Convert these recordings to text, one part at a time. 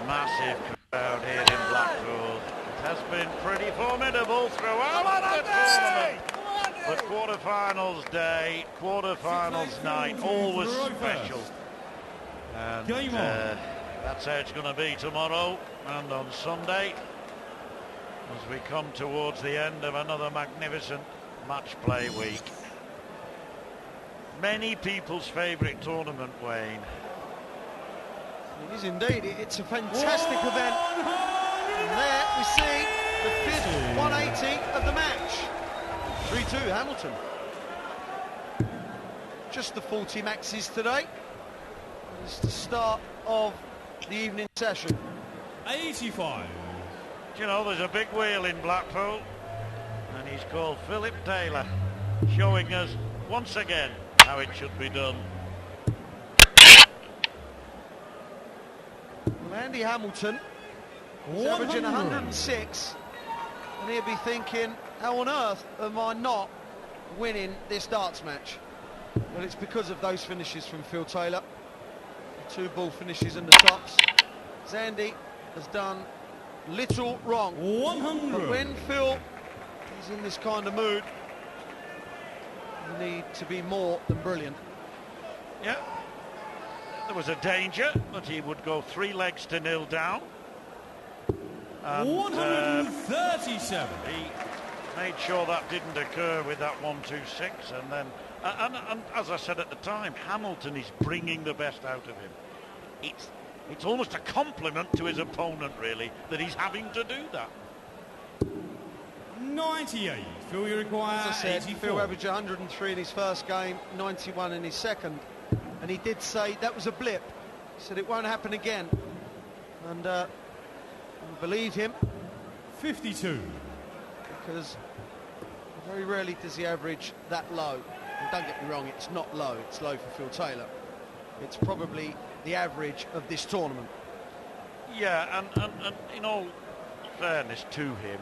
Massive crowd here in Blackpool. It has been pretty formidable throughout the tournament. But quarterfinals day, quarterfinals night, always special. And that's how it's going to be tomorrow and on Sunday, as we come towards the end of another magnificent match play week. Many people's favourite tournament, Wayne. It is indeed. It's a fantastic event. And there we see the fifth 180 of the match. 3-2 Hamilton. Just the 40 maxes today. It's the start of the evening session. 85. Do you know, there's a big wheel in Blackpool, and he's called Philip Taylor, showing us once again how it should be done. Well, Andy Hamilton is averaging 106, and he'll be thinking, how on earth am I not winning this darts match? Well, it's because of those finishes from Phil Taylor. The 2 ball finishes in the tops. Andy has done little wrong. 100. But when Phil is in this kind of mood, you need to be more than brilliant. Yeah, there was a danger that he would go 3 legs to 0 down. And, 137. He made sure that didn't occur with that 1-2-6, and then, and as I said at the time, Hamilton is bringing the best out of him. It's almost a compliment to his opponent, really, that he's having to do that. 98. Phil, you require As I said, 84. Phil averaged 103 in his first game, 91 in his second, and he did say that was a blip. He said it won't happen again, and I believe him. 52. Because very rarely does he average that low. And don't get me wrong, it's not low, it's low for Phil Taylor. It's probably the average of this tournament. Yeah, and in all fairness to him,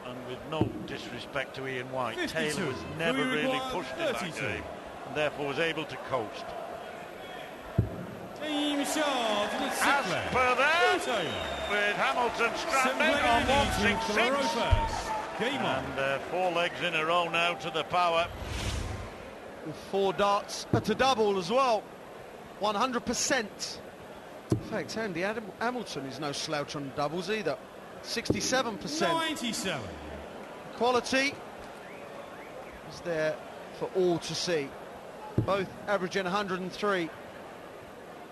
and with no disrespect to Ian White, 52. Taylor was never really pushed in that 32. game, and therefore was able to coast. Team shot. As per that, with Hamilton stranded on 166. Game on. And 4 legs in a row now to the power. With 4 darts to double as well. 100%. In fact, Andy Hamilton is no slouch on doubles either. 67%. 97. Quality is there for all to see. Both averaging 103.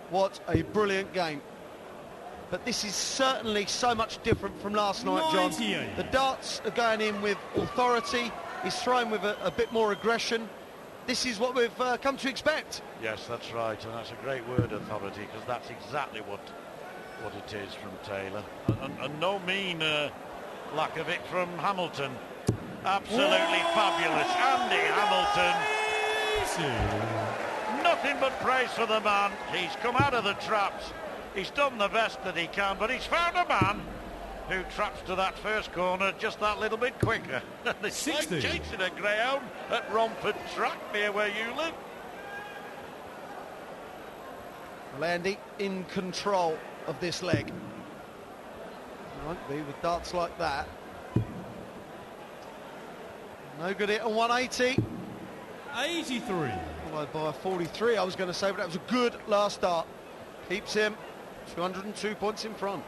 What a brilliant game. But this is certainly so much different from last night, John. 98. The darts are going in with authority. He's throwing with a bit more aggression. This is what we've come to expect. Yes, that's right, and that's a great word, authority, because that's exactly what it is from Taylor. And no mean lack of it from Hamilton. Absolutely fabulous. Andy Hamilton. Nothing but praise for the man. He's come out of the traps. He's done the best that he can, but he's found a man who traps to that first corner just that little bit quicker. It's like 60. chasing a greyhound at Romford Track near where you live. Well, Andy in control of this leg. Won't be with darts like that. No good hit on 180. 83. Followed by a 43, I was going to say, but that was a good last dart. Keeps him 202 points in front.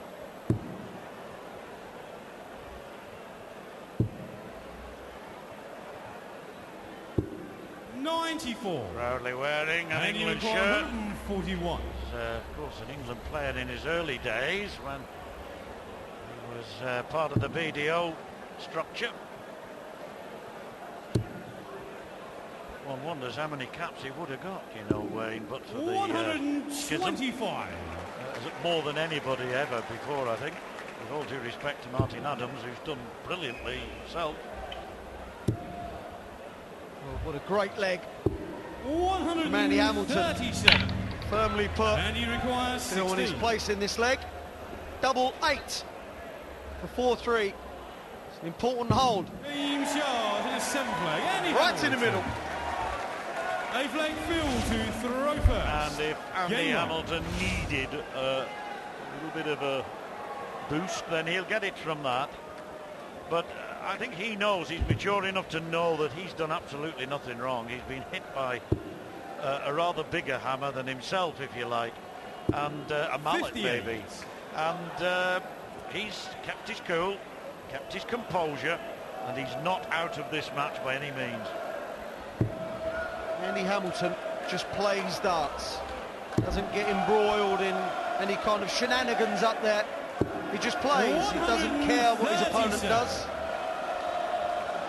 Proudly wearing an And England you shirt. 41. Of course, an England player in his early days when he was part of the BDO structure. One wonders how many caps he would have got, you know, Wayne, but for the 125. more than anybody ever before, I think. With all due respect to Martin Adams, who's done brilliantly himself. Oh, what a great leg. 137. Firmly put. And he requires 16. Still on his place in this leg. Double 8 for 4-3. It's an important hold. Team shot in a 7 flag. Andy Right Hamilton. in the middle. A flag Phil to throw first. And if Andy Hamilton needed a little bit of a boost, then he'll get it from that. But I think he knows, he's mature enough to know that he's done absolutely nothing wrong. He's been hit by a rather bigger hammer than himself, if you like, and a mallet 58. maybe. And he's kept his cool, kept his composure, and he's not out of this match by any means. Andy Hamilton just plays darts, doesn't get embroiled in any kind of shenanigans up there. He just plays, he doesn't care what his opponent does,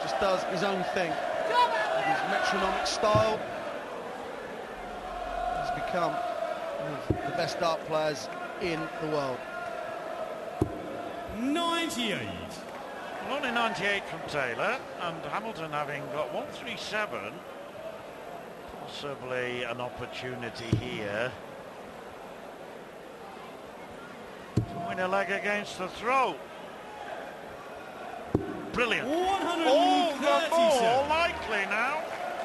just does his own thing. With his metronomic style, he's become one of the best dart players in the world. 98. Well, only 98 from Taylor, and Hamilton having got 137, possibly an opportunity here to win a leg against the throw. Brilliant. All the more likely now,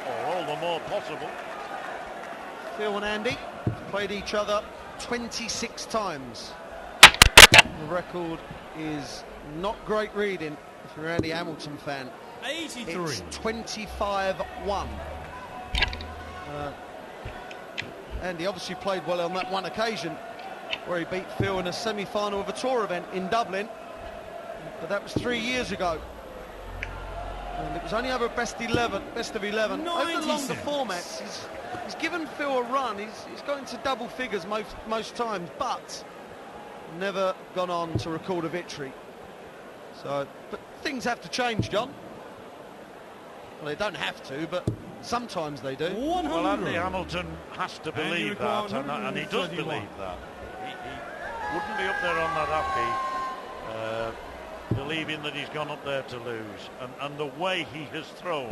or all the more possible. Phil and Andy played each other 26 times. The record is not great reading if you're an Andy Hamilton fan. 83. It's 25-1. Andy obviously played well on that one occasion where he beat Phil in a semi-final of a tour event in Dublin, but that was 3 years ago. And it was only over best of 11. Over the longer formats, he's given Phil a run. He's got into double figures most times, but never gone on to record a victory. So, but things have to change, John. Well, they don't have to, but sometimes they do. 100. Well, Andy Hamilton has to believe that, and he does 131. believe that. He wouldn't be up there on that happy, believing that he's gone up there to lose. And the way he has thrown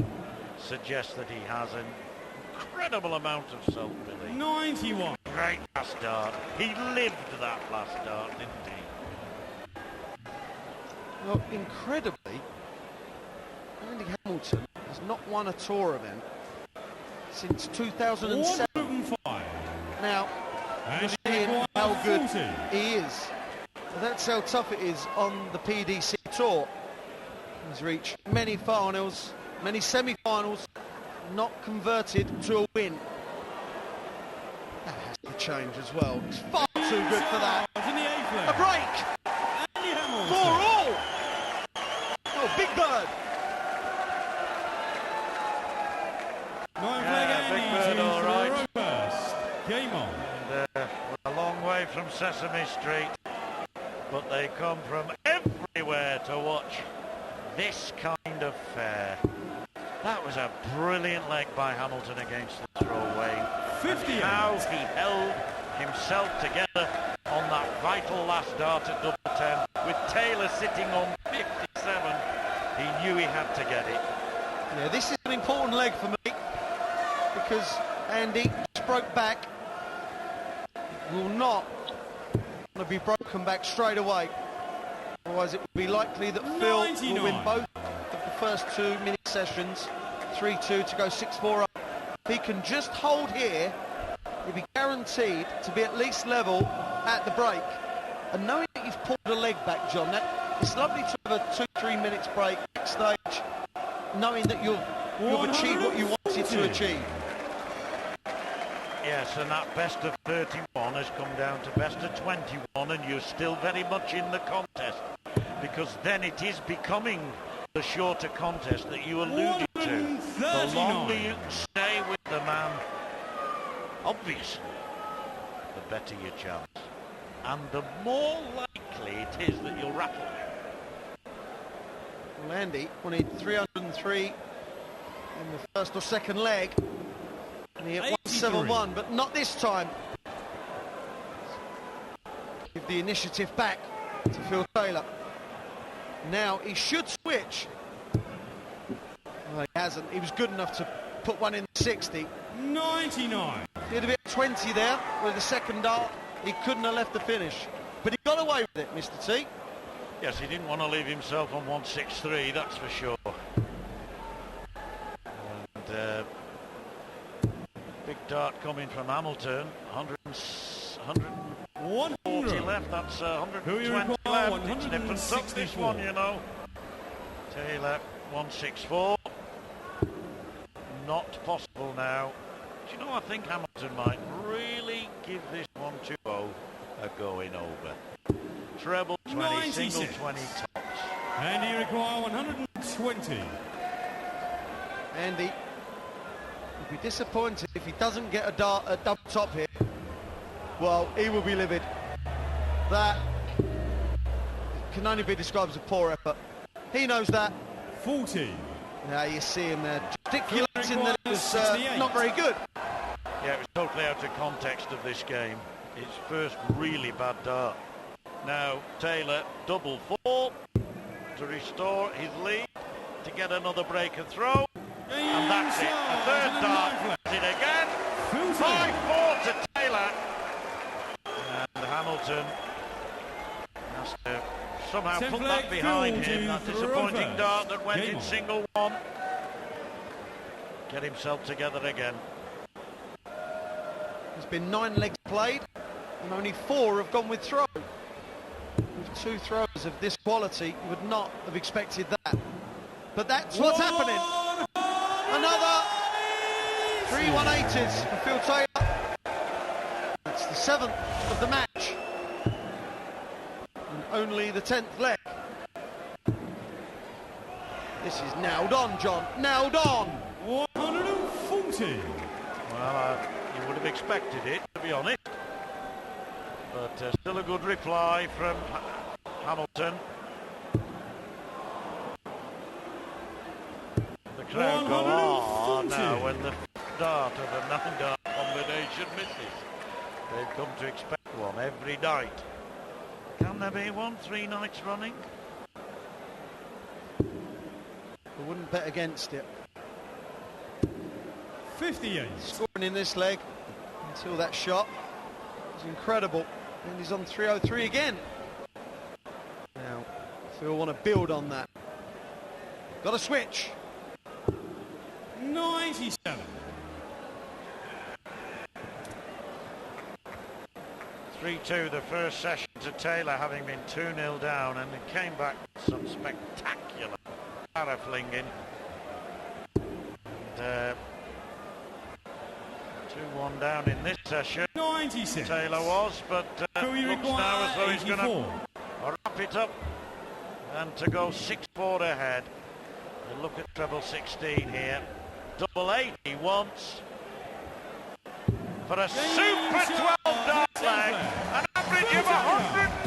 suggests that he has an incredible amount of self-belief. 91. Great last dart. He lived that last dart, didn't he? Well, incredibly, Andy Hamilton has not won a tour event since 2007. 105. Now, you're Andy seeing requires how good 40. he is. That's how tough it is on the PDC Tour. He's reached many finals, many semi-finals, not converted to a win. That has to change as well. It's far too good for that. In the eighth leg. A break! Andy Hamilton. 4-all! Oh, big bird! Ninth Yeah, leg big Andy bird, all to right. Robust. Game on. And we're a long way from Sesame Street, but they come from everywhere to watch this kind of fare. That was a brilliant leg by Hamilton against the throw, Wayne. 58. How he held himself together on that vital last dart at double 10, with Taylor sitting on 57. He knew he had to get it. Yeah, this is an important leg for me because Andy just broke back. Will not want to be broken back straight away. Otherwise, it would be likely that Phil 99. will win both of the first two mini sessions, 3-2 to go 6-4 up. If he can just hold here, he'll be guaranteed to be at least level at the break. And knowing that you've pulled a leg back, John, it's lovely to have a 2-3 minutes break next stage, knowing that you've achieved what you wanted to achieve. Yes, and that best of 31 has come down to best of 21, and you're still very much in the contest, because then it is becoming the shorter contest that you alluded to. The longer you stay with the man, obviously, the better your chance, and the more likely it is that you'll rattle. Well, Andy wanted 303 in the first or second leg, and he hit 171, but not this time. Give the initiative back to Phil Taylor. Now he should switch. Well, he hasn't. He was good enough to put one in 60. 99. He had a bit of 20 there with the second dart. He couldn't have left the finish, but he got away with it, Mr. T. Yes, he didn't want to leave himself on 163, that's for sure. And big dart coming from Hamilton, 114 0. left. That's Who you 120 require? left. It's nip and tuck this 164. one, you know. Taylor 164. Not possible now. Do you know, I think Hamilton might really give this 1-2-0 a going over. Treble 20, 96. single 20 tops. And you require 120. Andy will be disappointed if he doesn't get a double top here. Well, he will be livid. That can only be described as a poor effort. He knows that. 40. Now you see him there gesticulating that it was 68. not very good. Yeah, it was totally out of context of this game. His first really bad dart. Now Taylor double four to restore his lead, to get another break and throw, and that's it. A third dart, it again. 5-4 to Taylor, and Hamilton has to somehow put that behind him. That disappointing dart that went in single one. Get himself together again. There's been 9 legs played, and only 4 have gone with throw. With 2 throws of this quality, you would not have expected that. But that's what's happening. Another 3 180s for Phil Taylor. It's the 7th of the match. And only the 10th leg. This is nailed on, John. Nailed on. 140. Well, you would have expected it, to be honest. But still a good reply from Hamilton. The crowd go, oh, now when the dart of a 9-dart combination misses. They've come to expect one every night. Can there be one 3 nights running? I wouldn't bet against it. 58. Scoring in this leg until that shot was incredible. And he's on 303 again. Now, Phil want to build on that. Got a switch. 97. 3-2 the first session to Taylor, having been 2-0 down, and he came back with some spectacular paraflinging. 2-1 down in this session. 96. Taylor was, but Who you looks require? now as though he's going 84. to wrap it up and to go 6-4 ahead. You look at treble 16 here. Double 8 he wants for a super 12 dart leg, an average of 100.